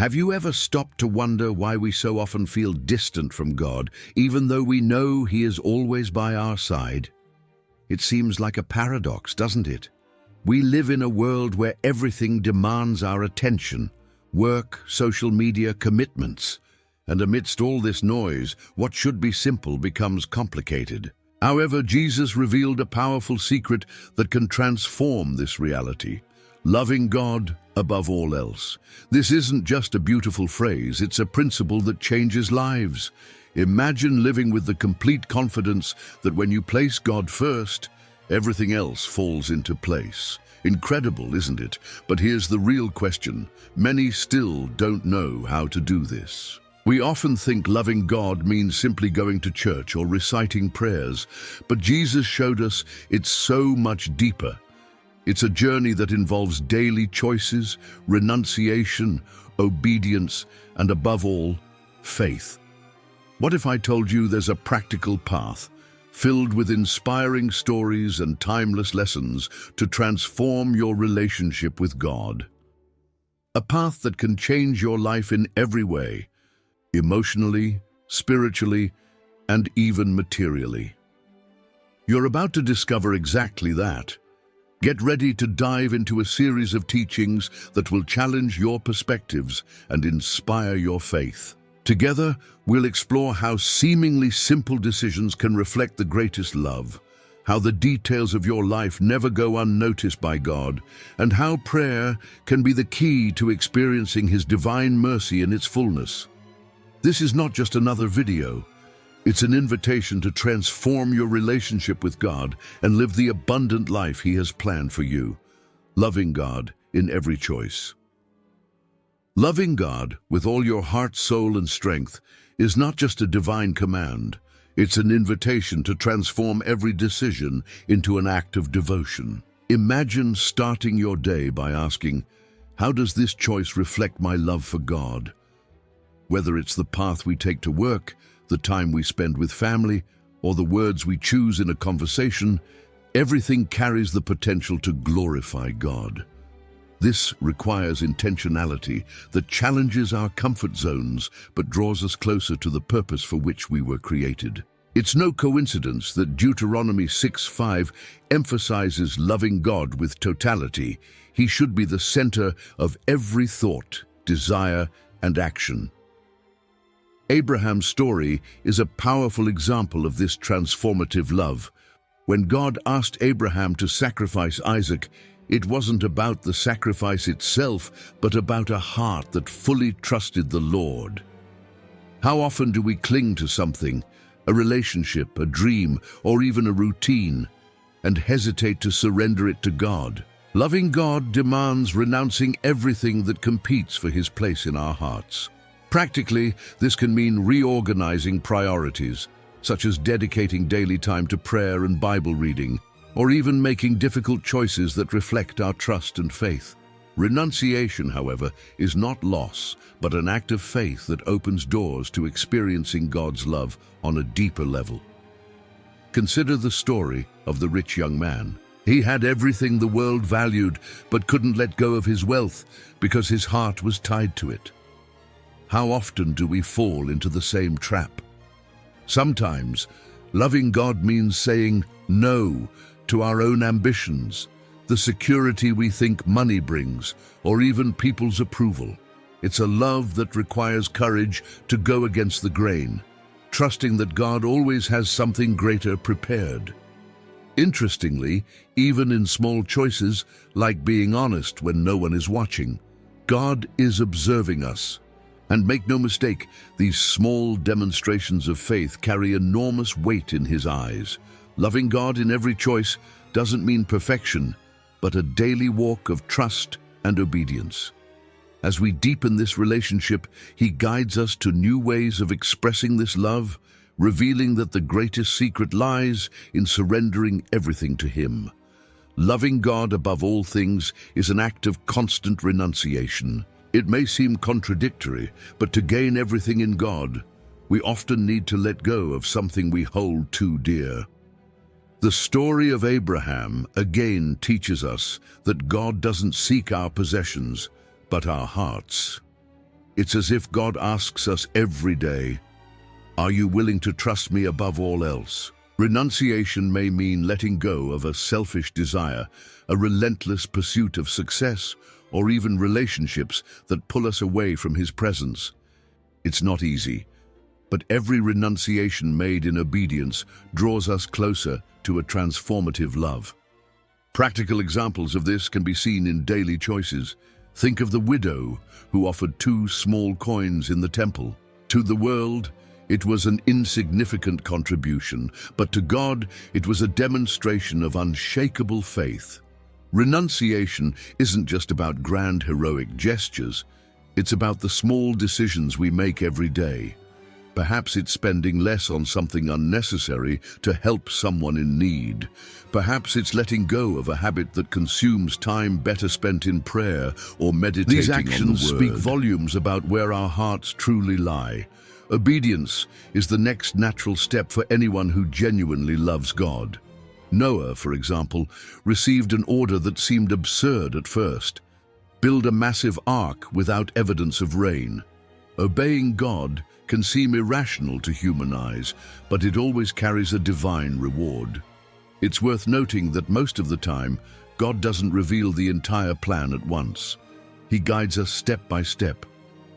Have you ever stopped to wonder why we so often feel distant from God, even though we know He is always by our side? It seems like a paradox, doesn't it? We live in a world where everything demands our attention: work, social media, commitments. And amidst all this noise, what should be simple becomes complicated. However, Jesus revealed a powerful secret that can transform this reality: loving God above all else. This isn't just a beautiful phrase, it's a principle that changes lives. Imagine living with the complete confidence that when you place God first, everything else falls into place. Incredible, isn't it? But here's the real question. Many still don't know how to do this. We often think loving God means simply going to church or reciting prayers, but Jesus showed us it's so much deeper. It's a journey that involves daily choices, renunciation, obedience, and above all, faith. What if I told you there's a practical path, filled with inspiring stories and timeless lessons to transform your relationship with God? A path that can change your life in every way, emotionally, spiritually, and even materially. You're about to discover exactly that. Get ready to dive into a series of teachings that will challenge your perspectives and inspire your faith. Together, we'll explore how seemingly simple decisions can reflect the greatest love, how the details of your life never go unnoticed by God, and how prayer can be the key to experiencing His divine mercy in its fullness. This is not just another video. It's an invitation to transform your relationship with God and live the abundant life He has planned for you, loving God in every choice. Loving God with all your heart, soul, and strength is not just a divine command. It's an invitation to transform every decision into an act of devotion. Imagine starting your day by asking, how does this choice reflect my love for God? Whether it's the path we take to work, the time we spend with family, or the words we choose in a conversation, everything carries the potential to glorify God. This requires intentionality that challenges our comfort zones but draws us closer to the purpose for which we were created. It's no coincidence that Deuteronomy 6:5 emphasizes loving God with totality. He should be the center of every thought, desire, and action. Abraham's story is a powerful example of this transformative love. When God asked Abraham to sacrifice Isaac, it wasn't about the sacrifice itself, but about a heart that fully trusted the Lord. How often do we cling to something, a relationship, a dream, or even a routine, and hesitate to surrender it to God? Loving God demands renouncing everything that competes for His place in our hearts. Practically, this can mean reorganizing priorities, such as dedicating daily time to prayer and Bible reading, or even making difficult choices that reflect our trust and faith. Renunciation, however, is not loss, but an act of faith that opens doors to experiencing God's love on a deeper level. Consider the story of the rich young man. He had everything the world valued, but couldn't let go of his wealth because his heart was tied to it. How often do we fall into the same trap? Sometimes, loving God means saying no to our own ambitions, the security we think money brings, or even people's approval. It's a love that requires courage to go against the grain, trusting that God always has something greater prepared. Interestingly, even in small choices, like being honest when no one is watching, God is observing us. And make no mistake, these small demonstrations of faith carry enormous weight in His eyes. Loving God in every choice doesn't mean perfection, but a daily walk of trust and obedience. As we deepen this relationship, He guides us to new ways of expressing this love, revealing that the greatest secret lies in surrendering everything to Him. Loving God above all things is an act of constant renunciation. It may seem contradictory, but to gain everything in God, we often need to let go of something we hold too dear. The story of Abraham again teaches us that God doesn't seek our possessions, but our hearts. It's as if God asks us every day, "Are you willing to trust me above all else?" Renunciation may mean letting go of a selfish desire, a relentless pursuit of success, or even relationships that pull us away from His presence. It's not easy, but every renunciation made in obedience draws us closer to a transformative love. Practical examples of this can be seen in daily choices. Think of the widow who offered 2 small coins in the temple. To the world, it was an insignificant contribution, but to God, it was a demonstration of unshakable faith. Renunciation isn't just about grand heroic gestures. It's about the small decisions we make every day. Perhaps it's spending less on something unnecessary to help someone in need. Perhaps it's letting go of a habit that consumes time better spent in prayer or meditating on the Word. These actions speak volumes about where our hearts truly lie. Obedience is the next natural step for anyone who genuinely loves God. Noah, for example, received an order that seemed absurd at first: build a massive ark without evidence of rain. Obeying God can seem irrational to human eyes, but it always carries a divine reward. It's worth noting that most of the time, God doesn't reveal the entire plan at once. He guides us step by step,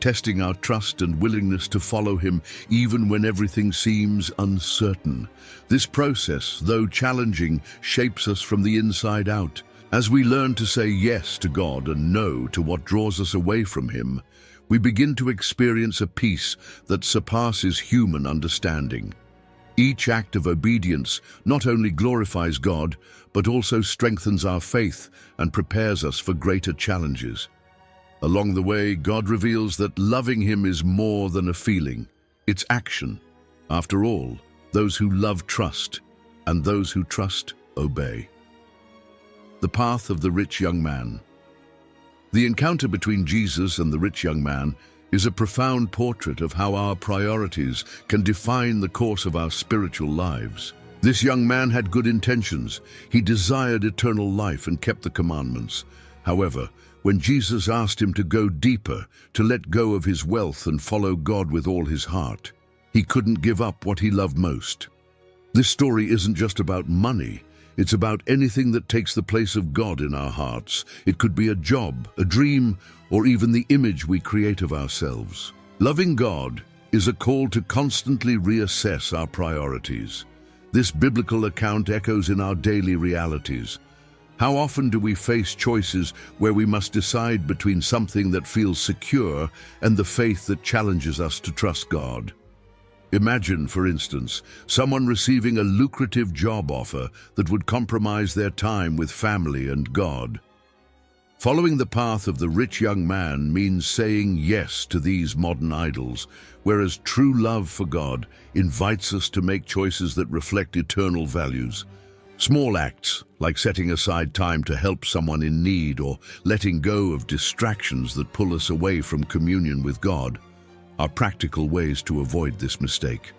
testing our trust and willingness to follow Him even when everything seems uncertain. This process, though challenging, shapes us from the inside out. As we learn to say yes to God and no to what draws us away from Him, we begin to experience a peace that surpasses human understanding. Each act of obedience not only glorifies God, but also strengthens our faith and prepares us for greater challenges. Along the way, God reveals that loving Him is more than a feeling, it's action. After all, those who love trust, and those who trust obey. The path of the rich young man. The encounter between Jesus and the rich young man is a profound portrait of how our priorities can define the course of our spiritual lives. This young man had good intentions. He desired eternal life and kept the commandments. However, when Jesus asked him to go deeper, to let go of his wealth and follow God with all his heart, he couldn't give up what he loved most. This story isn't just about money. It's about anything that takes the place of God in our hearts. It could be a job, a dream, or even the image we create of ourselves. Loving God is a call to constantly reassess our priorities. This biblical account echoes in our daily realities. How often do we face choices where we must decide between something that feels secure and the faith that challenges us to trust God? Imagine, for instance, someone receiving a lucrative job offer that would compromise their time with family and God. Following the path of the rich young man means saying yes to these modern idols, whereas true love for God invites us to make choices that reflect eternal values. Small acts, like setting aside time to help someone in need or letting go of distractions that pull us away from communion with God, are practical ways to avoid this mistake.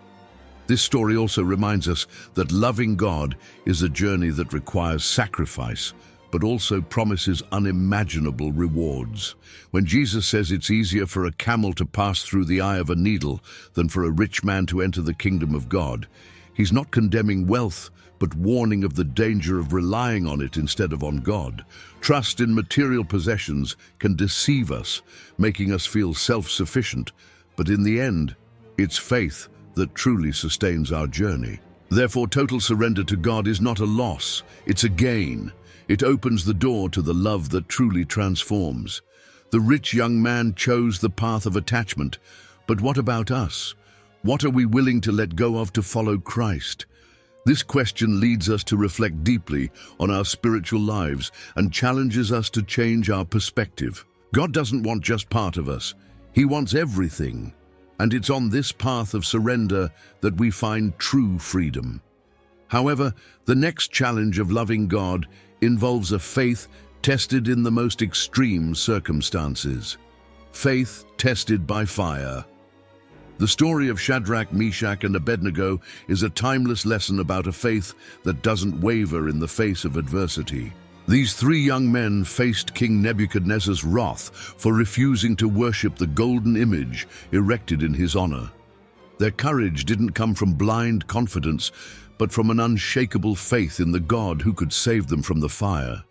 This story also reminds us that loving God is a journey that requires sacrifice, but also promises unimaginable rewards. When Jesus says it's easier for a camel to pass through the eye of a needle than for a rich man to enter the kingdom of God, He's not condemning wealth, but warning of the danger of relying on it instead of on God. Trust in material possessions can deceive us, making us feel self-sufficient, but in the end, it's faith that truly sustains our journey. Therefore, total surrender to God is not a loss, it's a gain. It opens the door to the love that truly transforms. The rich young man chose the path of attachment, but what about us? What are we willing to let go of to follow Christ? This question leads us to reflect deeply on our spiritual lives and challenges us to change our perspective. God doesn't want just part of us. He wants everything. And it's on this path of surrender that we find true freedom. However, the next challenge of loving God involves a faith tested in the most extreme circumstances. Faith tested by fire. The story of Shadrach, Meshach, and Abednego is a timeless lesson about a faith that doesn't waver in the face of adversity. These three young men faced King Nebuchadnezzar's wrath for refusing to worship the golden image erected in his honor. Their courage didn't come from blind confidence, but from an unshakable faith in the God who could save them from the fire.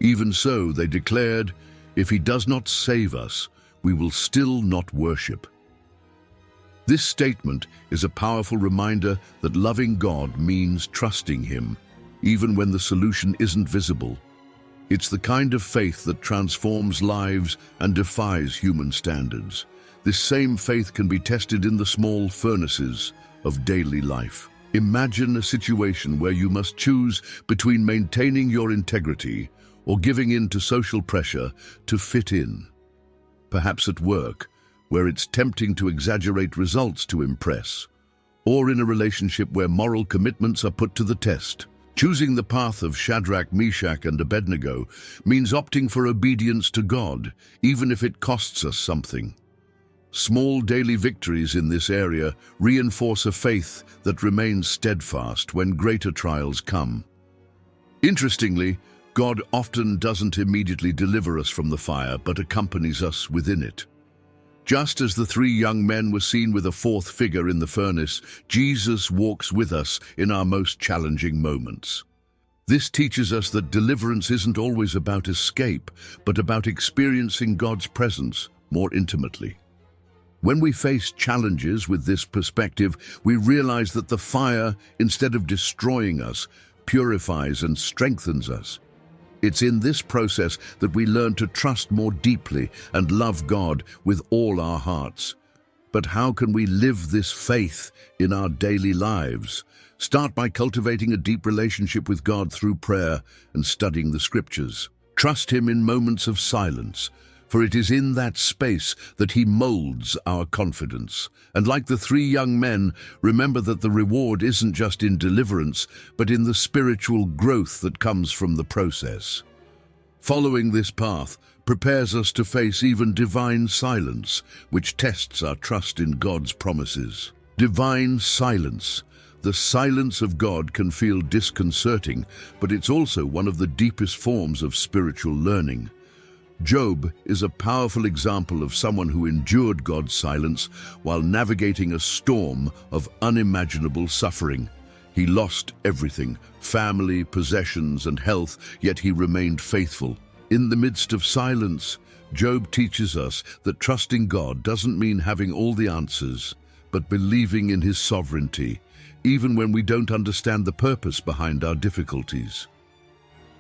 Even so, they declared, "If he does not save us, we will still not worship." This statement is a powerful reminder that loving God means trusting him, even when the solution isn't visible. It's the kind of faith that transforms lives and defies human standards. This same faith can be tested in the small furnaces of daily life. Imagine a situation where you must choose between maintaining your integrity or giving in to social pressure to fit in. Perhaps at work, where it's tempting to exaggerate results to impress, or in a relationship where moral commitments are put to the test. Choosing the path of Shadrach, Meshach, and Abednego means opting for obedience to God, even if it costs us something. Small daily victories in this area reinforce a faith that remains steadfast when greater trials come. Interestingly, God often doesn't immediately deliver us from the fire, but accompanies us within it. Just as the three young men were seen with a fourth figure in the furnace, Jesus walks with us in our most challenging moments. This teaches us that deliverance isn't always about escape, but about experiencing God's presence more intimately. When we face challenges with this perspective, we realize that the fire, instead of destroying us, purifies and strengthens us. It's in this process that we learn to trust more deeply and love God with all our hearts. But how can we live this faith in our daily lives? Start by cultivating a deep relationship with God through prayer and studying the Scriptures. Trust Him in moments of silence, for it is in that space that He molds our confidence. And like the three young men, remember that the reward isn't just in deliverance, but in the spiritual growth that comes from the process. Following this path prepares us to face even divine silence, which tests our trust in God's promises. Divine silence. The silence of God can feel disconcerting, but it's also one of the deepest forms of spiritual learning. Job is a powerful example of someone who endured God's silence while navigating a storm of unimaginable suffering. He lost everything, family, possessions, and health, yet he remained faithful. In the midst of silence, Job teaches us that trusting God doesn't mean having all the answers, but believing in His sovereignty, even when we don't understand the purpose behind our difficulties.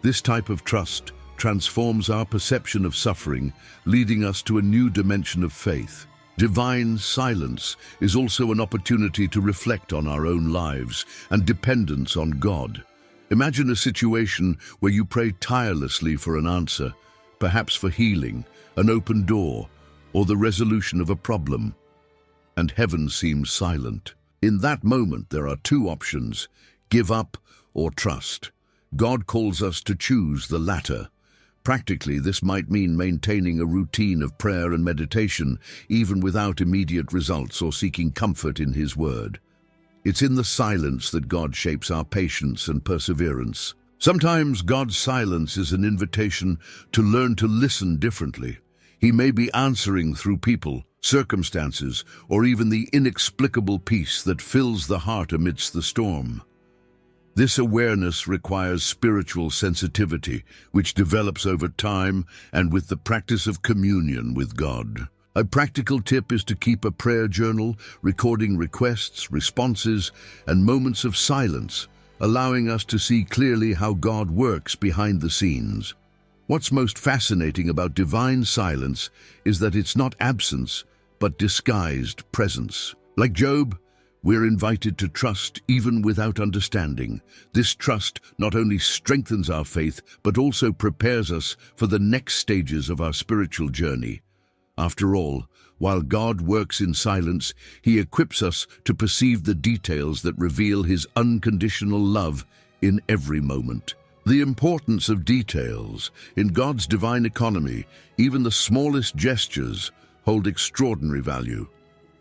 This type of trust transforms our perception of suffering, leading us to a new dimension of faith. Divine silence is also an opportunity to reflect on our own lives and dependence on God. Imagine a situation where you pray tirelessly for an answer, perhaps for healing, an open door, or the resolution of a problem, and heaven seems silent. In that moment, there are two options: give up or trust. God calls us to choose the latter. Practically, this might mean maintaining a routine of prayer and meditation, even without immediate results, or seeking comfort in His Word. It's in the silence that God shapes our patience and perseverance. Sometimes God's silence is an invitation to learn to listen differently. He may be answering through people, circumstances, or even the inexplicable peace that fills the heart amidst the storm. This awareness requires spiritual sensitivity, which develops over time and with the practice of communion with God. A practical tip is to keep a prayer journal, recording requests, responses, and moments of silence, allowing us to see clearly how God works behind the scenes. What's most fascinating about divine silence is that it's not absence, but disguised presence. Like Job, we're invited to trust even without understanding. This trust not only strengthens our faith, but also prepares us for the next stages of our spiritual journey. After all, while God works in silence, He equips us to perceive the details that reveal His unconditional love in every moment. The importance of details. In God's divine economy, even the smallest gestures hold extraordinary value.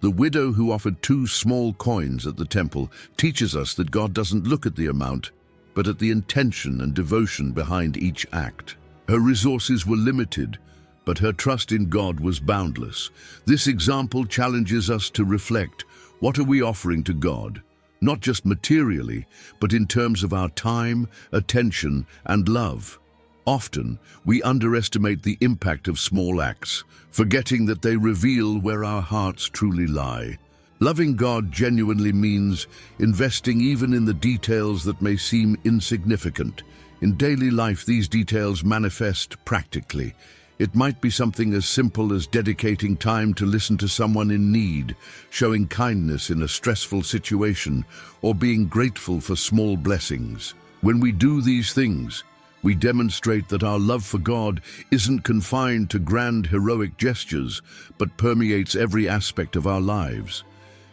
The widow who offered 2 small coins at the temple teaches us that God doesn't look at the amount, but at the intention and devotion behind each act. Her resources were limited, but her trust in God was boundless. This example challenges us to reflect, what are we offering to God? Not just materially, but in terms of our time, attention, and love. Often, we underestimate the impact of small acts, forgetting that they reveal where our hearts truly lie. Loving God genuinely means investing even in the details that may seem insignificant. In daily life, these details manifest practically. It might be something as simple as dedicating time to listen to someone in need, showing kindness in a stressful situation, or being grateful for small blessings. When we do these things, we demonstrate that our love for God isn't confined to grand heroic gestures, but permeates every aspect of our lives.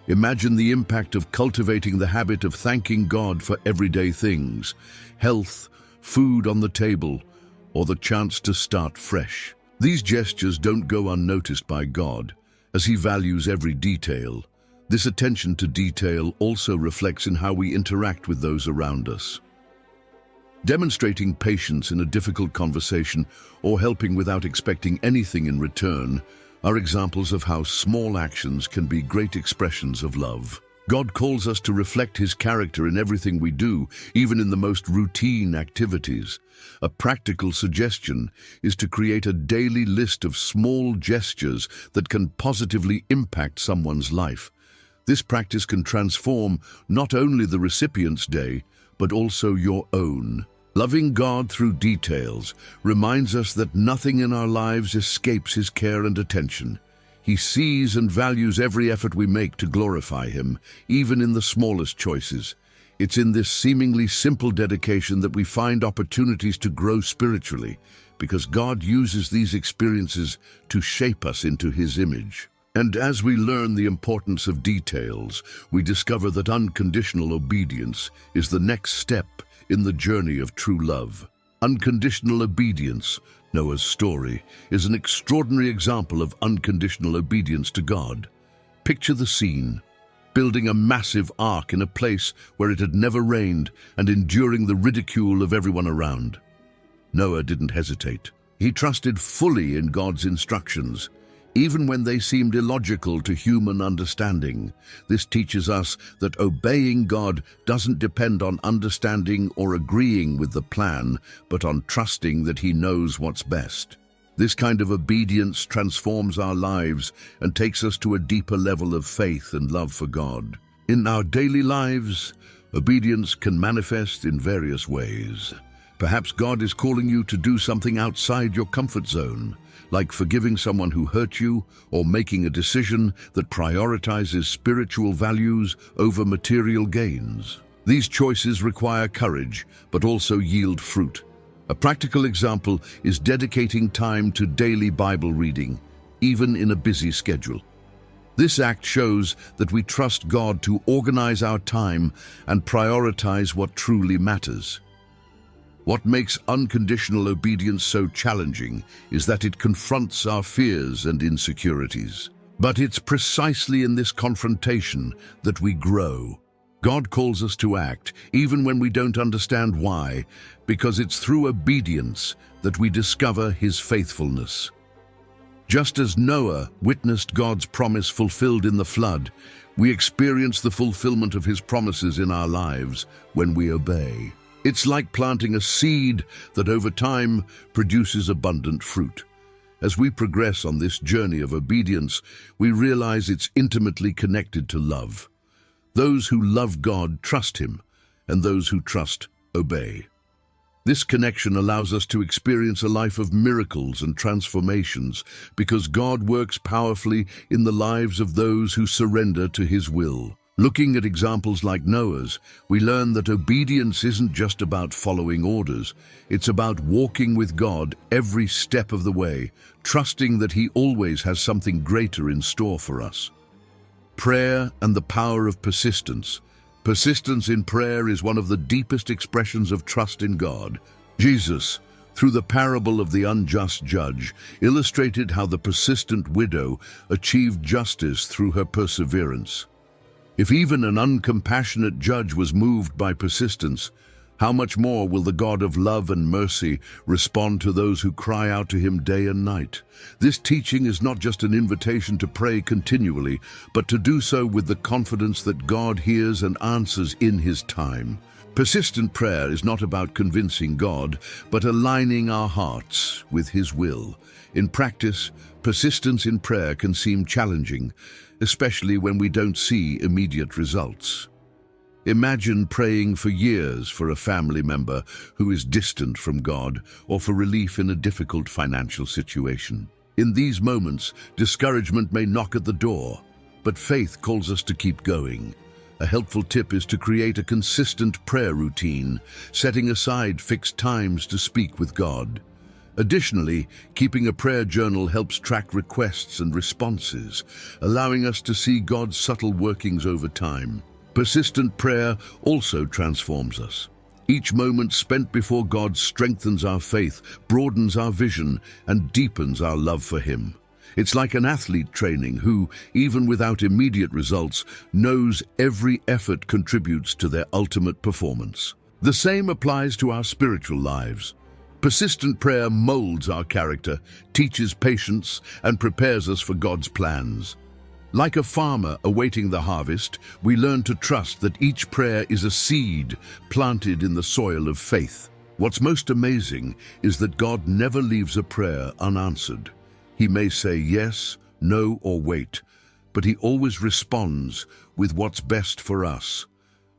Imagine the impact of cultivating the habit of thanking God for everyday things, health, food on the table, or the chance to start fresh. These gestures don't go unnoticed by God, as He values every detail. This attention to detail also reflects in how we interact with those around us. Demonstrating patience in a difficult conversation or helping without expecting anything in return are examples of how small actions can be great expressions of love. God calls us to reflect His character in everything we do, even in the most routine activities. A practical suggestion is to create a daily list of small gestures that can positively impact someone's life. This practice can transform not only the recipient's day, but also your own. Loving God through details reminds us that nothing in our lives escapes His care and attention. He sees and values every effort we make to glorify Him, even in the smallest choices. It's in this seemingly simple dedication that we find opportunities to grow spiritually, because God uses these experiences to shape us into His image. And as we learn the importance of details, we discover that unconditional obedience is the next step in the journey of true love. Unconditional obedience, Noah's story, is an extraordinary example of unconditional obedience to God. Picture the scene: building a massive ark in a place where it had never rained and enduring the ridicule of everyone around. Noah didn't hesitate. He trusted fully in God's instructions, even when they seemed illogical to human understanding. This teaches us that obeying God doesn't depend on understanding or agreeing with the plan, but on trusting that He knows what's best. This kind of obedience transforms our lives and takes us to a deeper level of faith and love for God. In our daily lives, obedience can manifest in various ways. Perhaps God is calling you to do something outside your comfort zone, like forgiving someone who hurt you or making a decision that prioritizes spiritual values over material gains. These choices require courage, but also yield fruit. A practical example is dedicating time to daily Bible reading, even in a busy schedule. This act shows that we trust God to organize our time and prioritize what truly matters. What makes unconditional obedience so challenging is that it confronts our fears and insecurities. But it's precisely in this confrontation that we grow. God calls us to act, even when we don't understand why, because it's through obedience that we discover His faithfulness. Just as Noah witnessed God's promise fulfilled in the flood, we experience the fulfillment of His promises in our lives when we obey. It's like planting a seed that over time produces abundant fruit. As we progress on this journey of obedience, we realize it's intimately connected to love. Those who love God trust Him, and those who trust obey. This connection allows us to experience a life of miracles and transformations because God works powerfully in the lives of those who surrender to His will. Looking at examples like Noah's, we learn that obedience isn't just about following orders. It's about walking with God every step of the way, trusting that He always has something greater in store for us. Prayer and the power of persistence. Persistence in prayer is one of the deepest expressions of trust in God. Jesus, through the parable of the unjust judge, illustrated how the persistent widow achieved justice through her perseverance. If even an uncompassionate judge was moved by persistence, How much more will the God of love and mercy respond to those who cry out to him day and night? This teaching is not just an invitation to pray continually, but to do so with the confidence that God hears and answers in his time. Persistent prayer is not about convincing God, but aligning our hearts with his will. In practice, persistence in prayer can seem challenging, especially when we don't see immediate results. Imagine praying for years for a family member who is distant from God, or for relief in a difficult financial situation. In these moments, discouragement may knock at the door, but faith calls us to keep going. A helpful tip is to create a consistent prayer routine, setting aside fixed times to speak with God. Additionally, keeping a prayer journal helps track requests and responses, allowing us to see God's subtle workings over time. Persistent prayer also transforms us. Each moment spent before God strengthens our faith, broadens our vision, and deepens our love for him. It's like an athlete training who, even without immediate results, knows every effort contributes to their ultimate performance. The same applies to our spiritual lives. Persistent prayer molds our character, teaches patience, and prepares us for God's plans. Like a farmer awaiting the harvest, we learn to trust that each prayer is a seed planted in the soil of faith. What's most amazing is that God never leaves a prayer unanswered. He may say yes, no, or wait, but he always responds with what's best for us.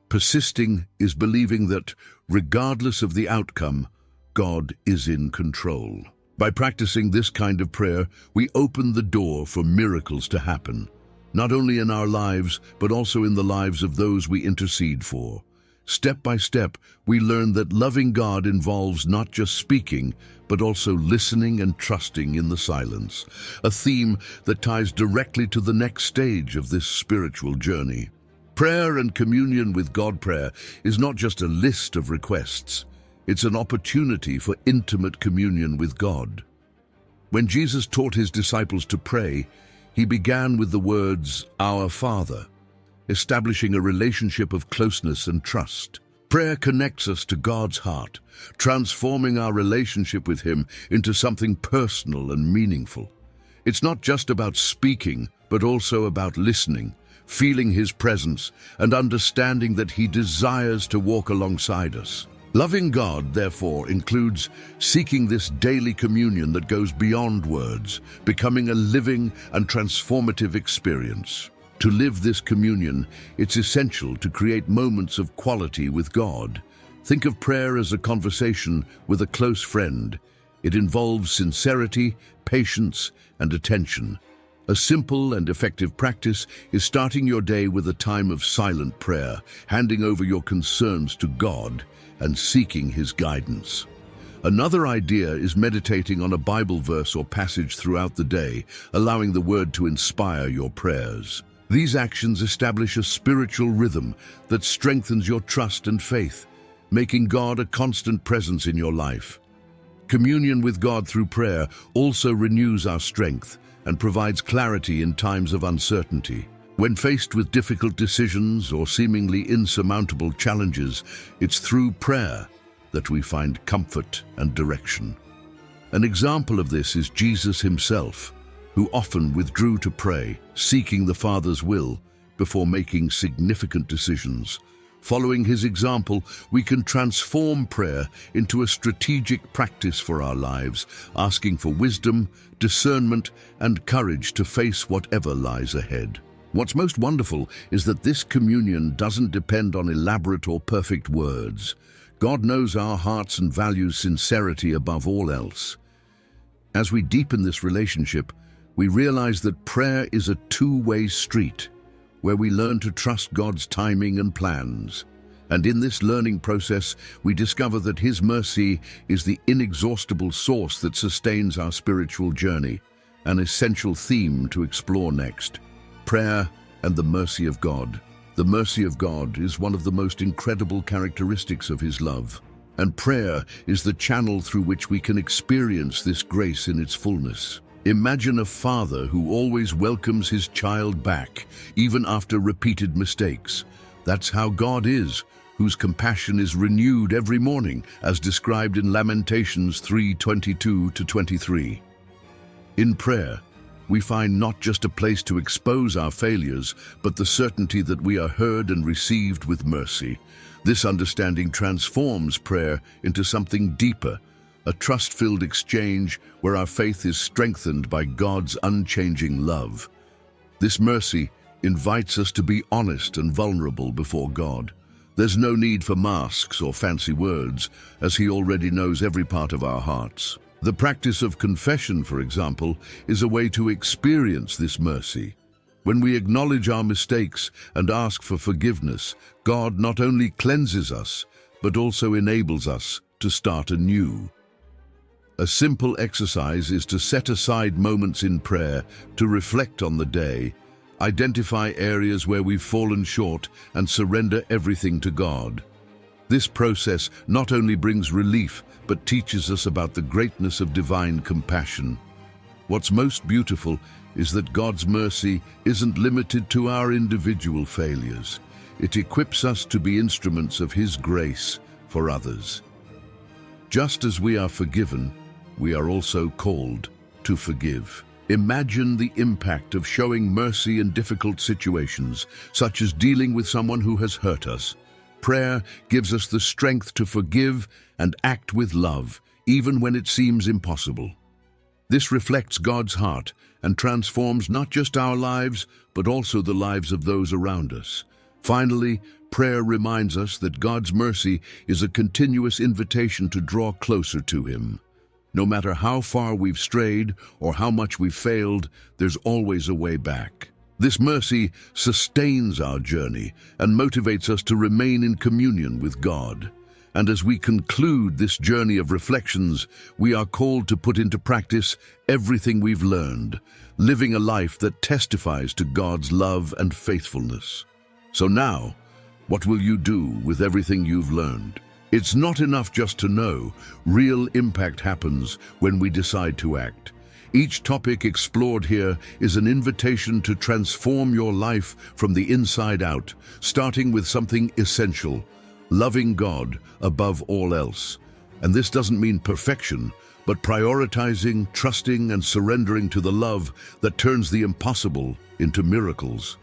Persisting is believing that, regardless of the outcome, God is in control. By practicing this kind of prayer, we open the door for miracles to happen, not only in our lives, but also in the lives of those we intercede for. Step by step, we learn that loving God involves not just speaking, but also listening and trusting in the silence, a theme that ties directly to the next stage of this spiritual journey. Prayer and communion with God prayer is not just a list of requests. It's an opportunity for intimate communion with God. When Jesus taught his disciples to pray, he began with the words, "Our Father," establishing a relationship of closeness and trust. Prayer connects us to God's heart, transforming our relationship with him into something personal and meaningful. It's not just about speaking, but also about listening, feeling his presence, and understanding that he desires to walk alongside us. Loving God, therefore, includes seeking this daily communion that goes beyond words, becoming a living and transformative experience. To live this communion, it's essential to create moments of quality with God. Think of prayer as a conversation with a close friend. It involves sincerity, patience, and attention. A simple and effective practice is starting your day with a time of silent prayer, handing over your concerns to God, and seeking his guidance. Another idea is meditating on a Bible verse or passage throughout the day, allowing the word to inspire your prayers. These actions establish a spiritual rhythm that strengthens your trust and faith, making God a constant presence in your life. Communion with God through prayer also renews our strength and provides clarity in times of uncertainty. When faced with difficult decisions or seemingly insurmountable challenges, it's through prayer that we find comfort and direction. An example of this is Jesus himself, who often withdrew to pray, seeking the Father's will before making significant decisions. Following his example, we can transform prayer into a strategic practice for our lives, asking for wisdom, discernment, and courage to face whatever lies ahead. What's most wonderful is that this communion doesn't depend on elaborate or perfect words. God knows our hearts and values sincerity above all else. As we deepen this relationship, we realize that prayer is a two-way street, where we learn to trust God's timing and plans. And in this learning process, we discover that his mercy is the inexhaustible source that sustains our spiritual journey, an essential theme to explore next. Prayer and the mercy of God. The mercy of God is one of the most incredible characteristics of his love, and prayer is the channel through which we can experience this grace in its fullness. Imagine a father who always welcomes his child back, even after repeated mistakes. That's how God is, whose compassion is renewed every morning, as described in Lamentations 3:22-23. In prayer, we find not just a place to expose our failures, but the certainty that we are heard and received with mercy. This understanding transforms prayer into something deeper, a trust-filled exchange where our faith is strengthened by God's unchanging love. This mercy invites us to be honest and vulnerable before God. There's no need for masks or fancy words, as He already knows every part of our hearts. The practice of confession, for example, is a way to experience this mercy. When we acknowledge our mistakes and ask for forgiveness, God not only cleanses us, but also enables us to start anew. A simple exercise is to set aside moments in prayer to reflect on the day, identify areas where we've fallen short, and surrender everything to God. This process not only brings relief, but teaches us about the greatness of divine compassion. What's most beautiful is that God's mercy isn't limited to our individual failures. It equips us to be instruments of His grace for others. Just as we are forgiven, we are also called to forgive. Imagine the impact of showing mercy in difficult situations, such as dealing with someone who has hurt us. Prayer gives us the strength to forgive and act with love, even when it seems impossible. This reflects God's heart and transforms not just our lives, but also the lives of those around us. Finally, prayer reminds us that God's mercy is a continuous invitation to draw closer to Him. No matter how far we've strayed or how much we've failed, there's always a way back. This mercy sustains our journey and motivates us to remain in communion with God. And as we conclude this journey of reflections, we are called to put into practice everything we've learned, living a life that testifies to God's love and faithfulness. So now, what will you do with everything you've learned? It's not enough just to know. Real impact happens when we decide to act. Each topic explored here is an invitation to transform your life from the inside out, starting with something essential: loving God above all else. And this doesn't mean perfection, but prioritizing, trusting, and surrendering to the love that turns the impossible into miracles.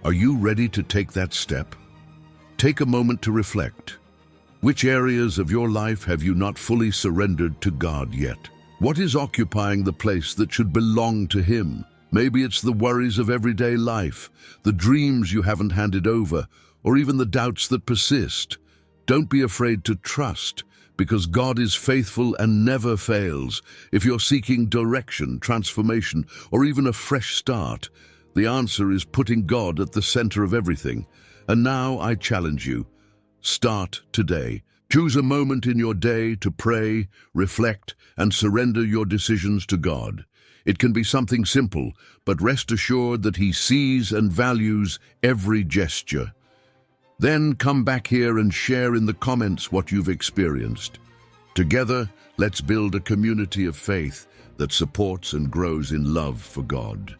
Are you ready to take that step? Take a moment to reflect. Which areas of your life have you not fully surrendered to God yet? What is occupying the place that should belong to Him? Maybe it's the worries of everyday life, the dreams you haven't handed over, or even the doubts that persist. Don't be afraid to trust, because God is faithful and never fails. If you're seeking direction, transformation, or even a fresh start, the answer is putting God at the center of everything. And now I challenge you. Start today. Choose a moment in your day to pray, reflect, and surrender your decisions to God. It can be something simple, but rest assured that He sees and values every gesture. Then come back here and share in the comments what you've experienced. Together, let's build a community of faith that supports and grows in love for God.